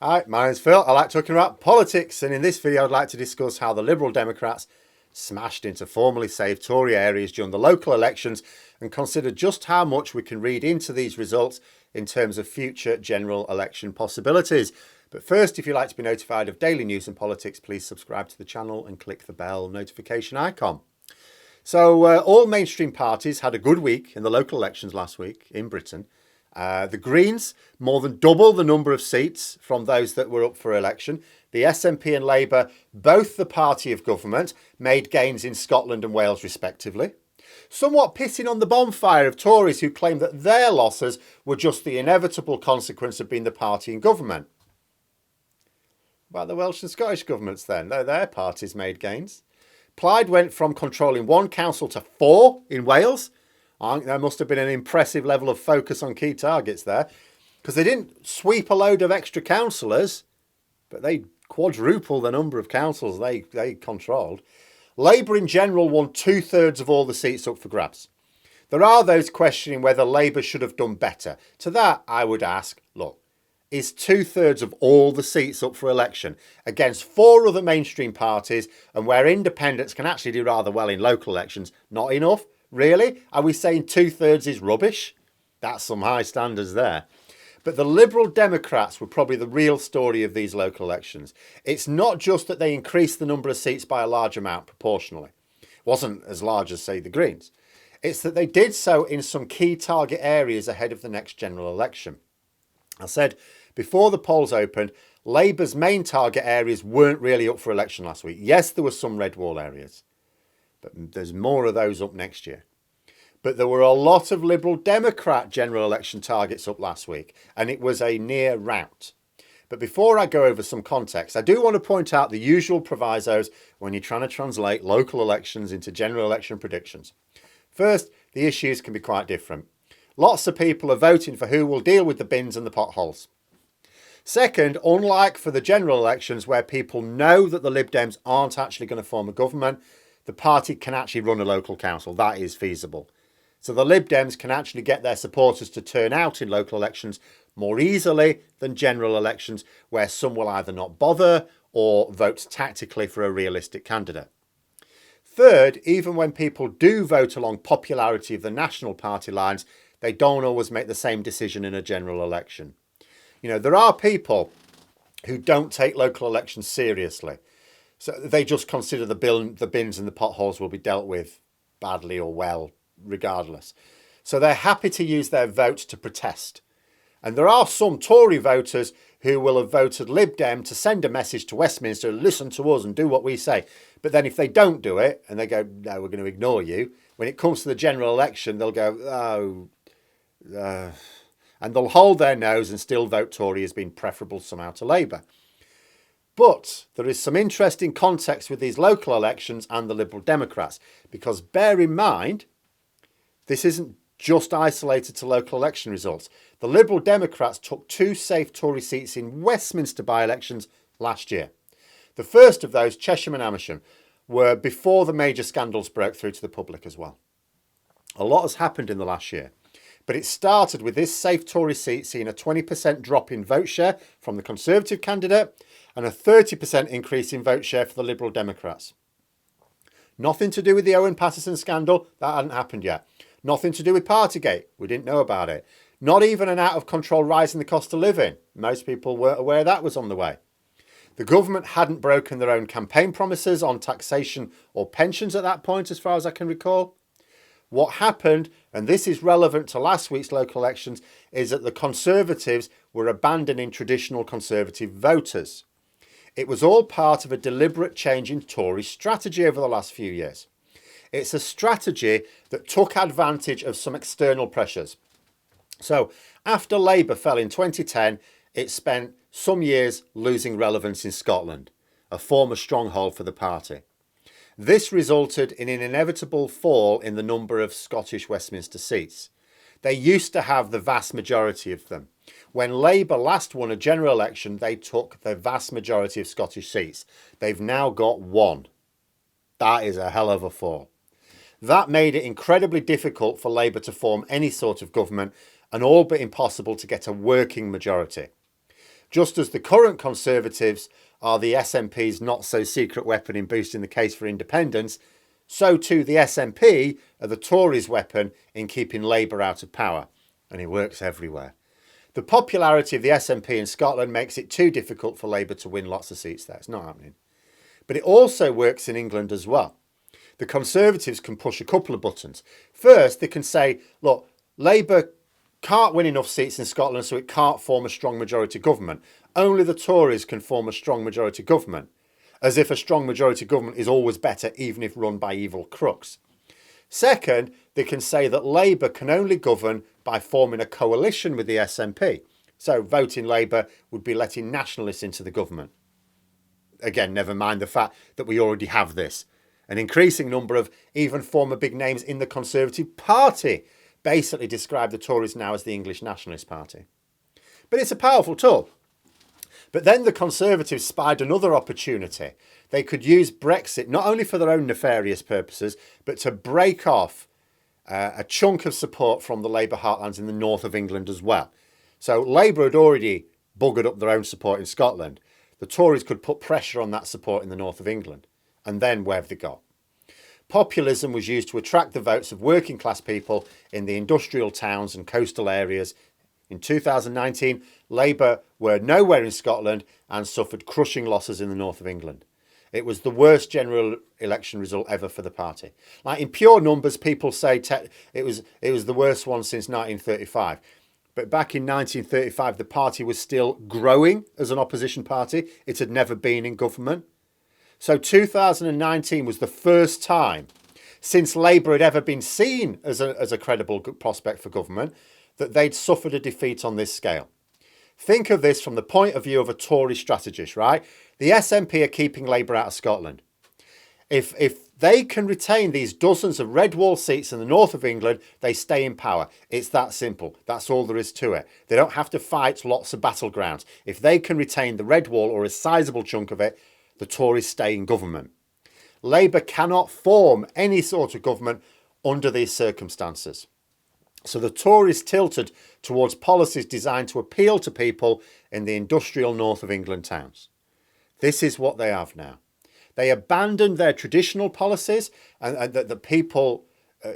Hi, my name's Phil. I like talking about politics, and in this video I'd like to discuss how the Liberal Democrats smashed into formerly safe Tory areas during the local elections and consider just how much we can read into these results in terms of future general election possibilities. But first, if you'd like to be notified of daily news and politics, please subscribe to the channel and click the bell notification icon. So all mainstream parties had a good week in the local elections last week in Britain. The Greens, more than double the number of seats from those that were up for election. The SNP and Labour, both the party of government, made gains in Scotland and Wales respectively. Somewhat pissing on the bonfire of Tories who claim that their losses were just the inevitable consequence of being the party in government. About the Welsh and Scottish governments then, their parties made gains. Plaid went from controlling one council to 4 in Wales. I think there must have been an impressive level of focus on key targets there, because they didn't sweep a load of extra councillors, but they quadrupled the number of councils they controlled. Labour in general won 2/3 of all the seats up for grabs. There are those questioning whether Labour should have done better. To that, I would ask, look, is 2/3 of all the seats up for election against 4 other mainstream parties, and where independents can actually do rather well in local elections, not enough? Really? Are we saying 2/3 is rubbish? That's some high standards there. But the Liberal Democrats were probably the real story of these local elections. It's not just that they increased the number of seats by a large amount proportionally. It wasn't as large as, say, the Greens. It's that they did so in some key target areas ahead of the next general election. I said before the polls opened, Labour's main target areas weren't really up for election last week. Yes, there were some red wall areas, but there's more of those up next year. But there were a lot of Liberal Democrat general election targets up last week, and it was a near rout. But before I go over some context, I do want to point out the usual provisos when you're trying to translate local elections into general election predictions. First, the issues can be quite different. Lots of people are voting for who will deal with the bins and the potholes. Second, unlike for the general elections where people know that the Lib Dems aren't actually going to form a government, the party can actually run a local council. That is feasible. So the Lib Dems can actually get their supporters to turn out in local elections more easily than general elections where some will either not bother or vote tactically for a realistic candidate. Third, even when people do vote along popularity of the national party lines, they don't always make the same decision in a general election. You know, there are people who don't take local elections seriously. So they just consider the bins and the potholes will be dealt with badly or well, regardless. So they're happy to use their vote to protest. And there are some Tory voters who will have voted Lib Dem to send a message to Westminster, listen to us and do what we say. But then if they don't do it and they go, no, we're going to ignore you, when it comes to the general election, they'll go, and they'll hold their nose and still vote Tory as being preferable somehow to Labour. But there is some interesting context with these local elections and the Liberal Democrats, because bear in mind, this isn't just isolated to local election results. The Liberal Democrats took 2 safe Tory seats in Westminster by-elections last year. The first of those, Chesham and Amersham, were before the major scandals broke through to the public as well. A lot has happened in the last year. But it started with this safe Tory seat seeing a 20% drop in vote share from the Conservative candidate and a 30% increase in vote share for the Liberal Democrats. Nothing to do with the Owen Paterson scandal, that hadn't happened yet. Nothing to do with Partygate, we didn't know about it. Not even an out-of-control rise in the cost of living. Most people weren't aware that was on the way. The government hadn't broken their own campaign promises on taxation or pensions at that point, as far as I can recall. What happened, and this is relevant to last week's local elections, is that the Conservatives were abandoning traditional Conservative voters. It was all part of a deliberate change in Tory strategy over the last few years. It's a strategy that took advantage of some external pressures. So after Labour fell in 2010, it spent some years losing relevance in Scotland, a former stronghold for the party. This resulted in an inevitable fall in the number of Scottish Westminster seats. They used to have the vast majority of them. When Labour last won a general election, they took the vast majority of Scottish seats. They've now got 1. That is a hell of a fall. That made it incredibly difficult for Labour to form any sort of government and all but impossible to get a working majority. Just as the current Conservatives are the SNP's not-so-secret weapon in boosting the case for independence, so too the SNP are the Tories' weapon in keeping Labour out of power. And it works everywhere. The popularity of the SNP in Scotland makes it too difficult for Labour to win lots of seats there. It's not happening. But it also works in England as well. The Conservatives can push a couple of buttons. First, they can say, look, Labour can't win enough seats in Scotland, so it can't form a strong majority government. Only the Tories can form a strong majority government, as if a strong majority government is always better, even if run by evil crooks. Second, they can say that Labour can only govern by forming a coalition with the SNP. So voting Labour would be letting nationalists into the government. Again, never mind the fact that we already have this. An increasing number of even former big names in the Conservative Party basically describe the Tories now as the English Nationalist Party. But it's a powerful tool. But then the Conservatives spied another opportunity. They could use Brexit not only for their own nefarious purposes, but to break off a chunk of support from the Labour heartlands in the north of England as well. So Labour had already buggered up their own support in Scotland. The Tories could put pressure on that support in the north of England. And then where have they got? Populism was used to attract the votes of working class people in the industrial towns and coastal areas. In 2019, Labour were nowhere in Scotland and suffered crushing losses in the north of England. It was the worst general election result ever for the party. Like in pure numbers, people say it was the worst one since 1935. But back in 1935, the party was still growing as an opposition party. It had never been in government. So 2019 was the first time since Labour had ever been seen as a credible prospect for government that they'd suffered a defeat on this scale. Think of this from the point of view of a Tory strategist, right? The SNP are keeping Labour out of Scotland. If they can retain these dozens of red wall seats in the north of England, they stay in power. It's that simple. That's all there is to it. They don't have to fight lots of battlegrounds. If they can retain the red wall or a sizable chunk of it, the Tories stay in government. Labour cannot form any sort of government under these circumstances. So the Tories tilted towards policies designed to appeal to people in the industrial north of England towns. This is what they have now. They abandoned their traditional policies and that the people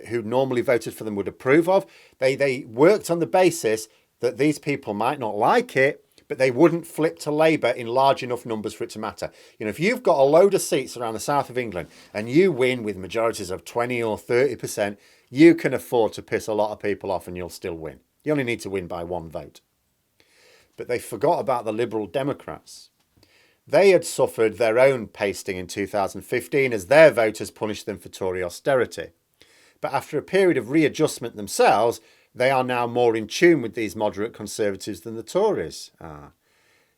who normally voted for them would approve of. They worked on the basis that these people might not like it, but they wouldn't flip to Labour in large enough numbers for it to matter. You know, if you've got a load of seats around the south of England and you win with majorities of 20 or 30%, you can afford to piss a lot of people off and you'll still win. You only need to win by one vote. But they forgot about the Liberal Democrats. They had suffered their own pasting in 2015 as their voters punished them for Tory austerity. But after a period of readjustment themselves, they are now more in tune with these moderate Conservatives than the Tories are.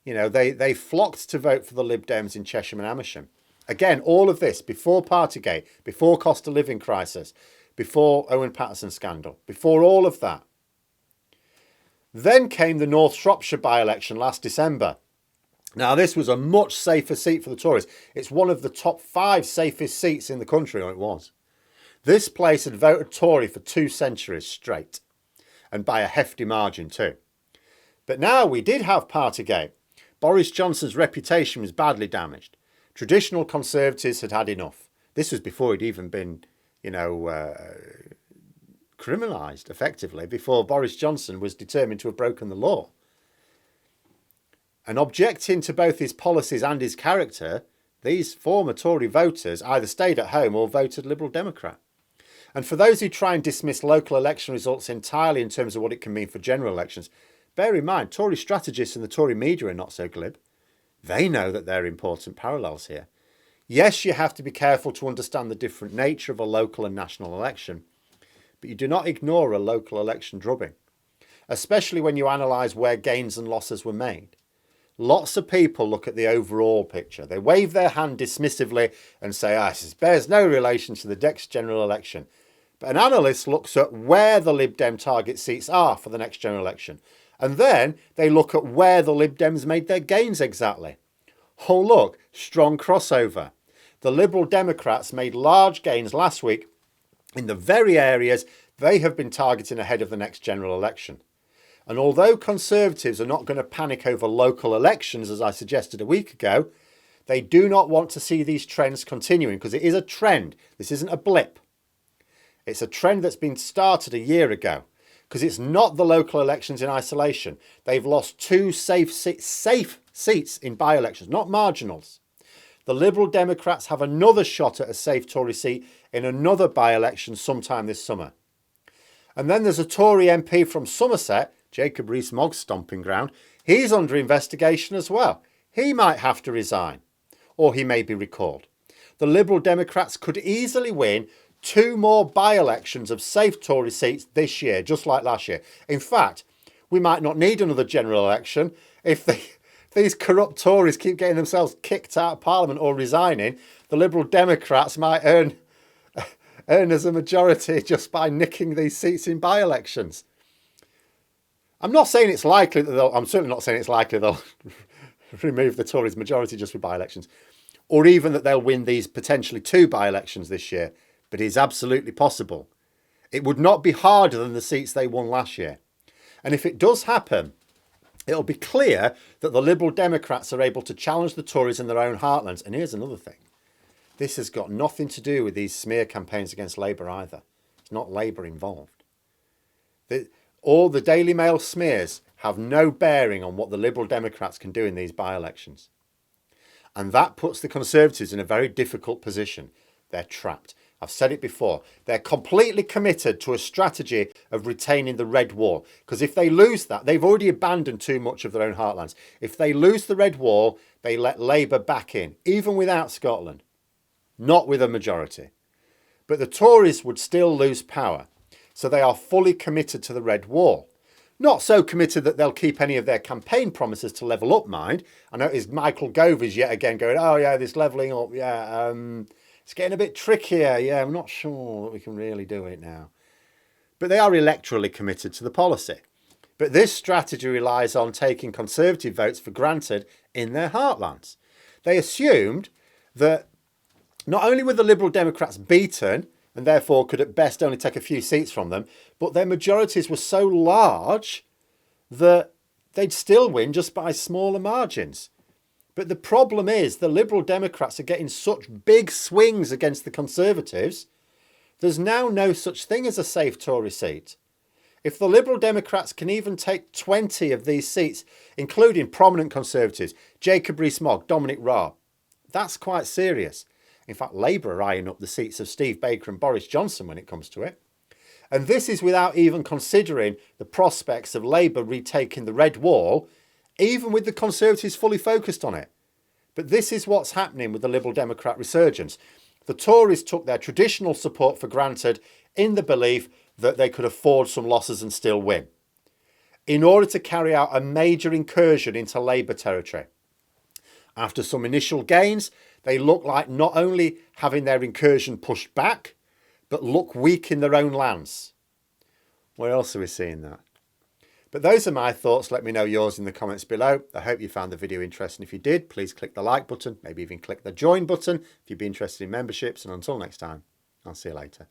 You know, they flocked to vote for the Lib Dems in Chesham and Amersham. Again, all of this before Partygate, before cost of living crisis, before Owen Paterson scandal, before all of that. Then came the North Shropshire by-election last December. Now, this was a much safer seat for the Tories. It's one of the top 5 safest seats in the country, or it was. This place had voted Tory for 2 centuries straight, and by a hefty margin too. But now we did have Partygate. Boris Johnson's reputation was badly damaged. Traditional Conservatives had had enough. This was before he'd even been, criminalised, effectively, before Boris Johnson was determined to have broken the law. And objecting to both his policies and his character, these former Tory voters either stayed at home or voted Liberal Democrat. And for those who try and dismiss local election results entirely in terms of what it can mean for general elections, bear in mind, Tory strategists and the Tory media are not so glib. They know that there are important parallels here. Yes, you have to be careful to understand the different nature of a local and national election, but you do not ignore a local election drubbing, especially when you analyse where gains and losses were made. Lots of people look at the overall picture. They wave their hand dismissively and say, this bears no relation to the next general election. But an analyst looks at where the Lib Dem target seats are for the next general election. And then they look at where the Lib Dems made their gains exactly. Oh, look, strong crossover. The Liberal Democrats made large gains last week in the very areas they have been targeting ahead of the next general election. And although Conservatives are not going to panic over local elections, as I suggested a week ago, they do not want to see these trends continuing, because it is a trend. This isn't a blip. It's a trend that's been started a year ago, because it's not the local elections in isolation. They've lost 2 safe seats in by-elections, not marginals. The Liberal Democrats have another shot at a safe Tory seat in another by-election sometime this summer. And then there's a Tory MP from Somerset, Jacob Rees-Mogg's stomping ground. He's under investigation as well. He might have to resign, or he may be recalled. The Liberal Democrats could easily win 2 more by-elections of safe Tory seats this year, just like last year. In fact, we might not need another general election if these corrupt Tories keep getting themselves kicked out of Parliament or resigning. The Liberal Democrats might earn as a majority just by nicking these seats in by-elections. I'm not saying it's likely that I'm certainly not saying it's likely they'll remove the Tories' majority just for by-elections, or even that they'll win these potentially 2 by-elections this year, but it is absolutely possible. It would not be harder than the seats they won last year. And if it does happen, it'll be clear that the Liberal Democrats are able to challenge the Tories in their own heartlands. And here's another thing. This has got nothing to do with these smear campaigns against Labour either. It's not Labour involved. All the Daily Mail smears have no bearing on what the Liberal Democrats can do in these by-elections. And that puts the Conservatives in a very difficult position. They're trapped. I've said it before. They're completely committed to a strategy of retaining the red wall. Because if they lose that, they've already abandoned too much of their own heartlands. If they lose the red wall, they let Labour back in, even without Scotland. Not with a majority. But the Tories would still lose power. So they are fully committed to the red wall. Not so committed that they'll keep any of their campaign promises to level up, mind. I notice Michael Gove is yet again going, oh yeah, this levelling up, yeah, it's getting a bit trickier. Yeah, I'm not sure that we can really do it now. But they are electorally committed to the policy. But this strategy relies on taking Conservative votes for granted in their heartlands. They assumed that not only were the Liberal Democrats beaten, and therefore could at best only take a few seats from them, but their majorities were so large that they'd still win just by smaller margins. But the problem is the Liberal Democrats are getting such big swings against the Conservatives, there's now no such thing as a safe Tory seat. If the Liberal Democrats can even take 20 of these seats, including prominent Conservatives, Jacob Rees-Mogg, Dominic Raab, that's quite serious. In fact, Labour are eyeing up the seats of Steve Baker and Boris Johnson when it comes to it. And this is without even considering the prospects of Labour retaking the red wall, even with the Conservatives fully focused on it. But this is what's happening with the Liberal Democrat resurgence. The Tories took their traditional support for granted in the belief that they could afford some losses and still win, in order to carry out a major incursion into Labour territory. After some initial gains, they look like not only having their incursion pushed back, but look weak in their own lands. Where else are we seeing that? But those are my thoughts. Let me know yours in the comments below. I hope you found the video interesting. If you did, please click the like button, maybe even click the join button if you'd be interested in memberships. And until next time, I'll see you later.